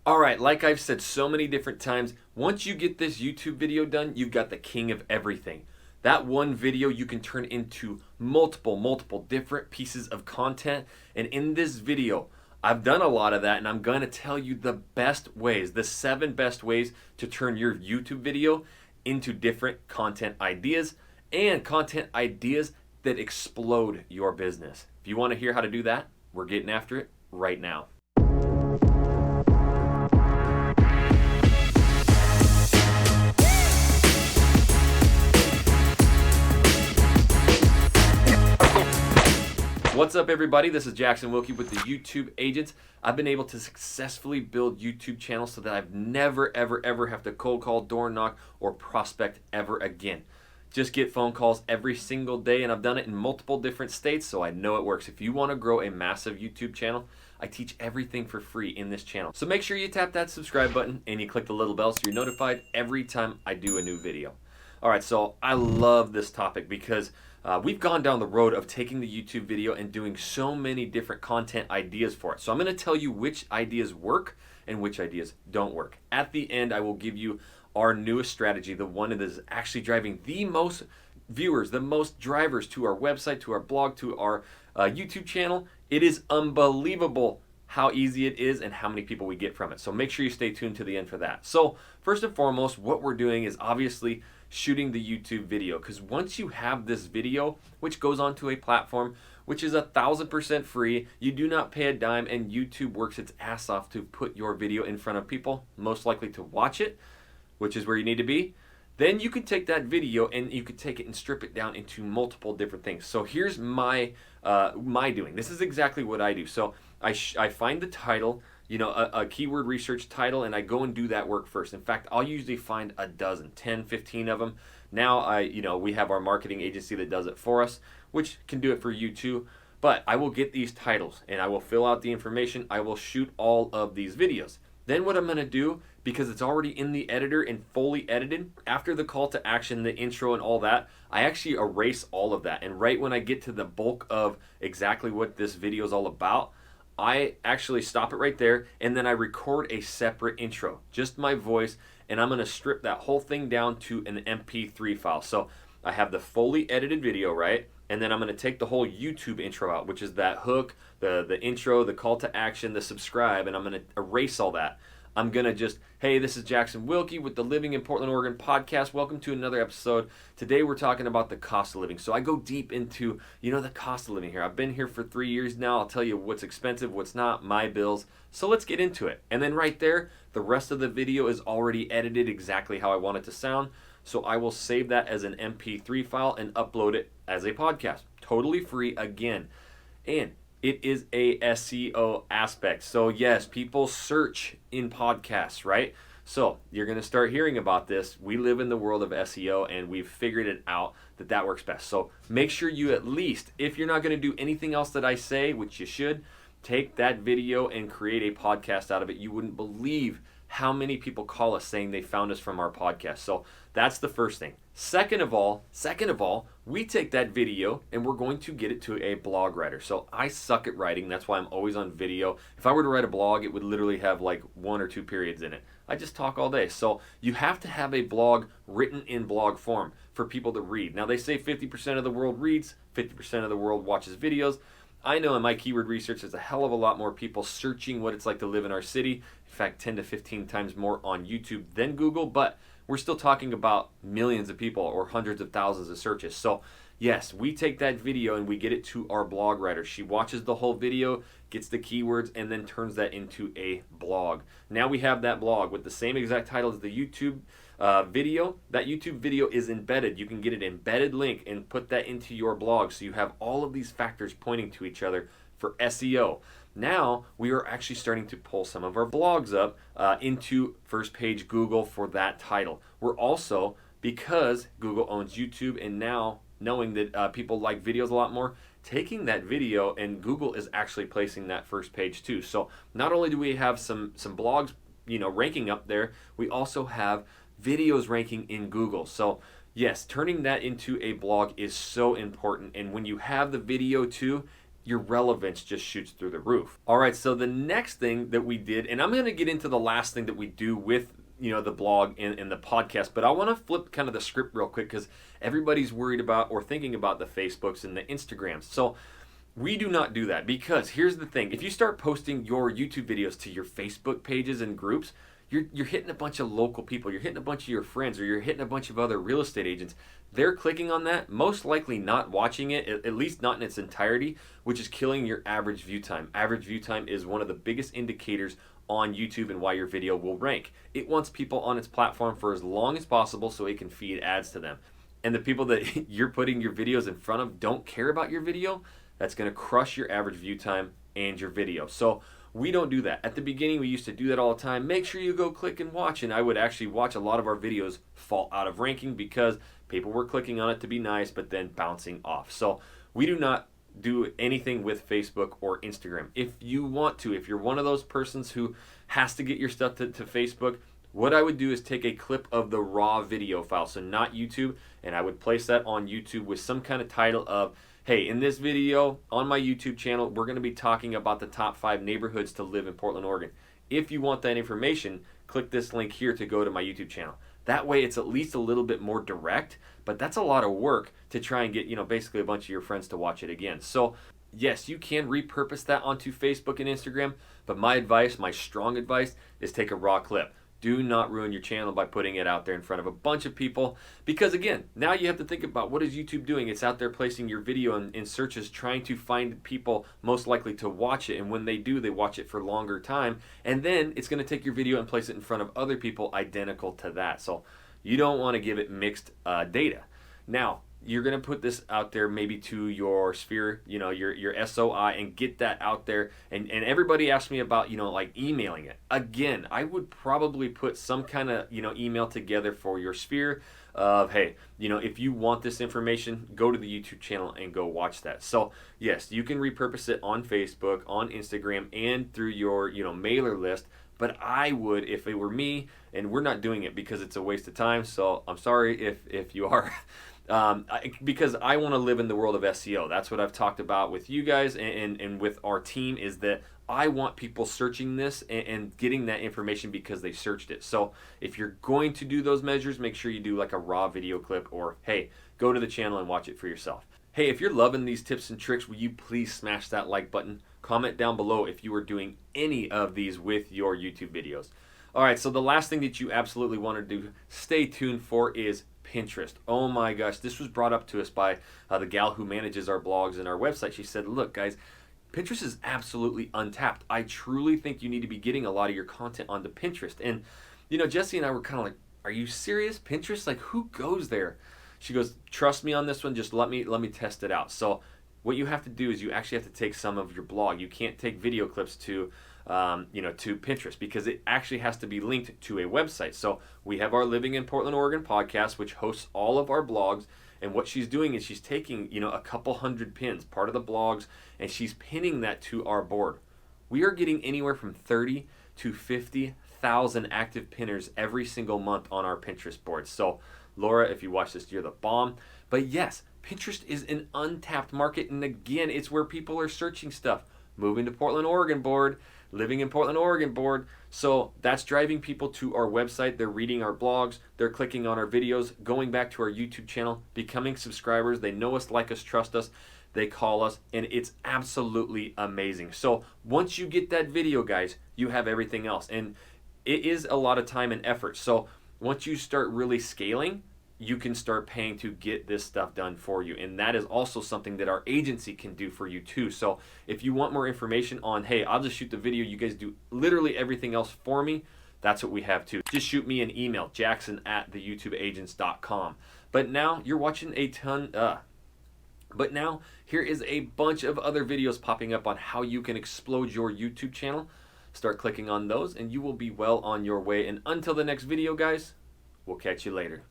All right, like I've said so many different times, once you get this YouTube video done, you've got the king of everything. That one video you can turn into multiple different pieces of content. And in this video, I've done a lot of that, and I'm going to tell you the best ways, the 7 best ways to turn your YouTube video into different content ideas and content ideas that explode your business. If you want to hear how to do that, we're getting after it right now. What's up, everybody? This is Jackson Wilkie with the YouTube Agents. I've been able to successfully build YouTube channels so that I've never, ever have to cold call, door knock, or prospect ever again. Just get phone calls every single day, and I've done it in multiple different states, so I know it works. If you want to grow a massive YouTube channel, I teach everything for free in this channel. So make sure you tap that subscribe button and you click the little bell so you're notified every time I do a new video. All right, so I love this topic because we've gone down the road of taking the YouTube video and doing so many different content ideas for it. So I'm going to tell you which ideas work and which ideas don't work. At the end, I will give you our newest strategy, the one that is actually driving the most viewers, the most drivers to our website, to our blog, to our YouTube channel. It is unbelievable how easy it is and how many people we get from it. So make sure you stay tuned to the end for that. So first and foremost, what we're doing is obviously shooting the YouTube video, because once you have this video, which goes onto a platform which is 1,000% free, you do not pay a dime, and YouTube works its ass off to put your video in front of people most likely to watch it, which is where you need to be. Then you can take that video and you can take it and strip it down into multiple different things. So here's my doing. This is exactly what I do. So I find the title, a keyword research title, and I go and do that work first. In fact, I'll usually find a dozen, 10, 15 of them. Now we have our marketing agency that does it for us, which can do it for you too. But I will get these titles and I will fill out the information. I will shoot all of these videos. Then what I'm going to do, because it's already in the editor and fully edited, after the call to action, the intro and all that, I actually erase all of that. And right when I get to the bulk of exactly what this video is all about, I actually stop it right there, and then I record a separate intro, just my voice, and I'm going to strip that whole thing down to an MP3 file. So I have the fully edited video, right? And then I'm going to take the whole YouTube intro out, which is that hook, the intro, the call to action, the subscribe, and I'm going to erase all that. I'm going to just, hey, this is Jackson Wilkie with the Living in Portland, Oregon podcast. Welcome to another episode. Today we're talking about the cost of living. So I go deep into, the cost of living here. I've been here for 3 years now. I'll tell you what's expensive, what's not, my bills. So let's get into it. And then right there, the rest of the video is already edited exactly how I want it to sound. So I will save that as an MP3 file and upload it as a podcast. Totally free again. And it is a SEO aspect. So yes, people search in podcasts, right? So you're going to start hearing about this. We live in the world of SEO, and we've figured it out that works best. So make sure you at least, if you're not going to do anything else that I say, which you should, take that video and create a podcast out of it. You wouldn't believe how many people call us saying they found us from our podcast. So that's the first thing. Second of all, we take that video and we're going to get it to a blog writer. So I suck at writing. That's why I'm always on video. If I were to write a blog, it would literally have like 1 or 2 periods in it. I just talk all day. So you have to have a blog written in blog form for people to read. Now they say 50% of the world reads, 50% of the world watches videos. I know in my keyword research, there's a hell of a lot more people searching what it's like to live in our city. In fact, 10 to 15 times more on YouTube than Google, but we're still talking about millions of people or hundreds of thousands of searches. So yes, we take that video and we get it to our blog writer. She watches the whole video, gets the keywords, and then turns that into a blog. Now we have that blog with the same exact title as the YouTube video. That YouTube video is embedded. You can get an embedded link and put that into your blog. So you have all of these factors pointing to each other for SEO. Now we are actually starting to pull some of our blogs up into first page Google for that title. We're also, because Google owns YouTube, and now knowing that people like videos a lot more, taking that video, and Google is actually placing that first page too. So not only do we have some blogs ranking up there, we also have videos ranking in Google. So yes, turning that into a blog is so important. And when you have the video too, your relevance just shoots through the roof. All right, so the next thing that we did, and I'm going to get into the last thing that we do with the blog and the podcast, but I want to flip kind of the script real quick because everybody's worried about or thinking about the Facebooks and the Instagrams. So we do not do that, because here's the thing: if you start posting your YouTube videos to your Facebook pages and groups, you're hitting a bunch of local people, you're hitting a bunch of your friends, or you're hitting a bunch of other real estate agents. They're clicking on that, most likely not watching it, at least not in its entirety, which is killing your average view time. Average view time is one of the biggest indicators on YouTube and why your video will rank. It wants people on its platform for as long as possible so it can feed ads to them. And the people that you're putting your videos in front of don't care about your video. That's going to crush your average view time and your video. So we don't do that. At the beginning, we used to do that all the time. Make sure you go click and watch. And I would actually watch a lot of our videos fall out of ranking because people were clicking on it to be nice, but then bouncing off. So we do not do anything with Facebook or Instagram. If you want to, if you're one of those persons who has to get your stuff to Facebook, what I would do is take a clip of the raw video file, so not YouTube, and I would place that on YouTube with some kind of title of, hey, in this video on my YouTube channel, we're going to be talking about the top 5 neighborhoods to live in Portland, Oregon. If you want that information, click this link here to go to my YouTube channel. That way it's at least a little bit more direct, but that's a lot of work to try and get, basically a bunch of your friends to watch it again. So yes, you can repurpose that onto Facebook and Instagram, but my advice, my strong advice, is take a raw clip. Do not ruin your channel by putting it out there in front of a bunch of people, because again, now you have to think about, what is YouTube doing? It's out there placing your video in searches, trying to find people most likely to watch it, and when they do, they watch it for longer time, and then it's going to take your video and place it in front of other people identical to that. So you don't want to give it mixed data. Now, you're going to put this out there maybe to your sphere, your SOI, and get that out there. And everybody asks me about, like emailing it. Again, I would probably put some kind of, email together for your sphere of, hey, if you want this information, go to the YouTube channel and go watch that. So yes, you can repurpose it on Facebook, on Instagram, and through your, mailer list. But I would, if it were me, and we're not doing it because it's a waste of time, so I'm sorry if you are, because I want to live in the world of SEO. That's what I've talked about with you guys and with our team, is that I want people searching this and getting that information because they searched it. So if you're going to do those measures, make sure you do like a raw video clip, or hey, go to the channel and watch it for yourself. Hey, if you're loving these tips and tricks, will you please smash that like button? Comment down below if you are doing any of these with your YouTube videos. All right, so the last thing that you absolutely want to do, stay tuned for, is Pinterest. Oh my gosh, this was brought up to us by the gal who manages our blogs and our website. She said, look guys, Pinterest is absolutely untapped. I truly think you need to be getting a lot of your content onto Pinterest. And Jesse and I were kind of like, are you serious? Pinterest? Like, who goes there? She goes, trust me on this one, just let me test it out. So what you have to do is you actually have to take some of your blog. You can't take video clips to Pinterest, because it actually has to be linked to a website. So we have our Living in Portland, Oregon podcast, which hosts all of our blogs. And what she's doing is she's taking, a couple hundred pins, part of the blogs, and she's pinning that to our board. We are getting anywhere from 30 to 50,000 active pinners every single month on our Pinterest board. So Laura, if you watch this, you're the bomb. But yes, Pinterest is an untapped market. And again, it's where people are searching stuff. Moving to Portland, Oregon board, Living in Portland, Oregon board. So that's driving people to our website. They're reading our blogs. They're clicking on our videos, going back to our YouTube channel, becoming subscribers. They know us, like us, trust us. They call us, and it's absolutely amazing. So once you get that video, guys, you have everything else. And it is a lot of time and effort. So once you start really scaling, you can start paying to get this stuff done for you. And that is also something that our agency can do for you too. So if you want more information on, hey, I'll just shoot the video, you guys do literally everything else for me, that's what we have too. Just shoot me an email, jackson@theyoutubeagents.com. But now you're watching a ton, but now here is a bunch of other videos popping up on how you can explode your YouTube channel. Start clicking on those and you will be well on your way. And until the next video, guys, we'll catch you later.